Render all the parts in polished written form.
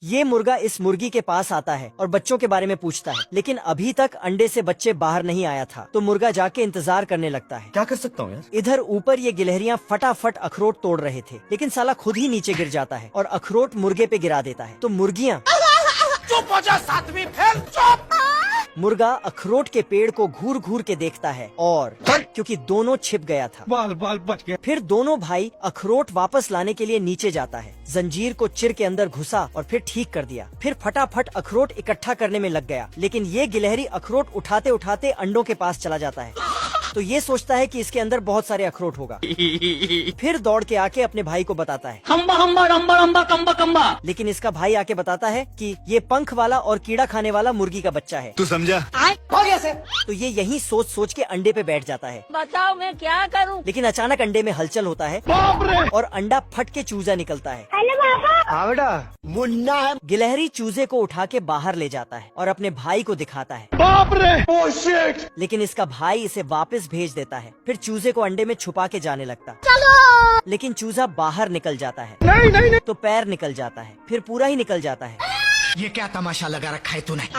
ये मुर्गा इस मुर्गी के पास आता है और बच्चों के बारे में पूछता है, लेकिन अभी तक अंडे से बच्चे बाहर नहीं आया था। तो मुर्गा जाके इंतजार करने लगता है। क्या कर सकता हूँ यार? इधर ऊपर ये गिलहरियां फटाफट अखरोट तोड़ रहे थे, लेकिन साला खुद ही नीचे गिर जाता है और अखरोट मुर्गे पे गिरा देता है। तो मुर्गियां चुप हो जा सातवीं फेल, चुप। मुर्गा अखरोट के पेड़ को घूर घूर के देखता है और क्योंकि दोनों छिप गया था, बाल बाल बच गया। फिर दोनों भाई अखरोट वापस लाने के लिए नीचे जाता है। जंजीर को चिर के अंदर घुसा और फिर ठीक कर दिया। फिर फटाफट अखरोट इकट्ठा करने में लग गया, लेकिन ये गिलहरी अखरोट उठाते उठाते अंडों के पास चला जाता है। तो ये सोचता है कि इसके अंदर बहुत सारे अखरोट होगा। फिर दौड़ के आके अपने भाई को बताता है। हम्बा हम्बा रम्बा रम्बा कम्बा कम्बा। लेकिन इसका भाई आके बताता है कि ये पंख वाला और कीड़ा खाने वाला मुर्गी का बच्चा है। तू समझा? हो गया सर। तो ये यही सोच सोच के अंडे पे बैठ जाता है। बताओ मैं क्या करूं? लेकिन अचानक अंडे में हलचल होता है और अंडा फट के चूजा निकलता है। हाँ बेटा, मुन्ना है। गिलहरी चूजे को उठा के बाहर ले जाता है और अपने भाई को दिखाता है। बाप रे, ओह शिट। लेकिन इसका भाई इसे वापस भेज देता है। फिर चूजे को अंडे में छुपा के जाने लगता। लेकिन चूजा बाहर निकल जाता है। नहीं। तो पैर निकल जाता है, फिर पूरा ही निकल जाता है। ये क्या तमाशा लगा रखा है तूने?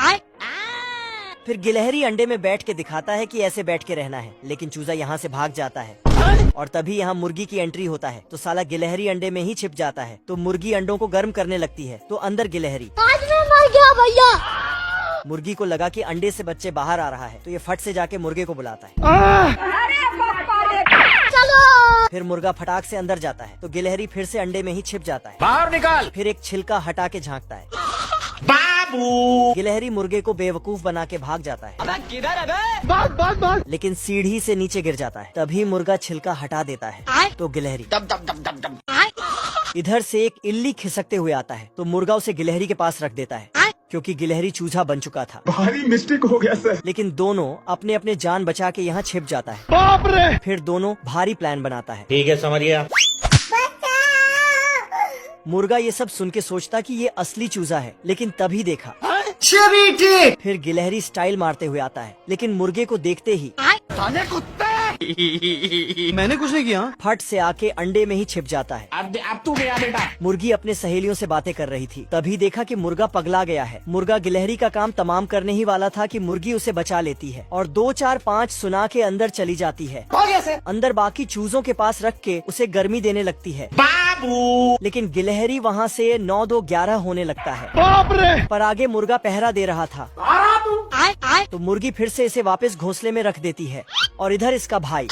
फिर गिलहरी अंडे में बैठ के दिखाता है कि ऐसे बैठ के रहना है, लेकिन चूजा यहाँ से भाग जाता है। और तभी यहाँ मुर्गी की एंट्री होता है। तो साला गिलहरी अंडे में ही छिप जाता है। तो मुर्गी अंडों को गर्म करने लगती है। तो अंदर गिलहरी। आज मैं मर गया भैया। मुर्गी को लगा कि अंडे से बच्चे बाहर आ रहा है, तो ये फट से जाके मुर्गे को बुलाता है। चलो। फिर मुर्गा फटाक से अंदर जाता है। तो गिलहरी फिर से अंडे में ही छिप जाता है। बाहर निकाल। फिर एक छिलका हटा के झांकता है। बाबू। गिलहरी मुर्गे को बेवकूफ बना के भाग जाता है। अबे किधर है बे? भाग। लेकिन सीढ़ी से नीचे गिर जाता है। तभी मुर्गा छिलका हटा देता है। तो गिलहरी। इधर से एक इल्ली खिसकते हुए आता है। तो मुर्गा उसे गिलहरी के पास रख देता है, क्योंकि गिलहरी चूजा बन चुका था। भारी मिस्टेक हो गया सर। लेकिन दोनों अपने अपने जान बचा के यहाँ छिप जाता है। बाप रे। फिर दोनों भारी प्लान बनाता है। ठीक है, समझ गया। मुर्गा ये सब सुन के सोचता कि ये असली चूजा है, लेकिन तभी देखा। फिर गिलहरी स्टाइल मारते हुए आता है, लेकिन मुर्गे को देखते ही मैंने कुछ नहीं किया। फट से आके अंडे में ही छिप जाता है। अब तू गया बेटा। मुर्गी अपने सहेलियों से बातें कर रही थी। तभी देखा कि मुर्गा पगला गया है। मुर्गा गिलहरी का काम तमाम करने ही वाला था कि मुर्गी उसे बचा लेती है और 2 4 5 सुना के अंदर चली जाती है। हो गया सर। अंदर बाकी चूजों के पास रख के उसे गर्मी देने लगती है। बाबू। लेकिन गिलहरी वहाँ से 9 2 11 होने लगता है। बाप रे। पर आगे मुर्गा पहरा दे रहा था। तो मुर्गी फिर से इसे वापस घोंसले में रख देती है। और इधर इसका भाई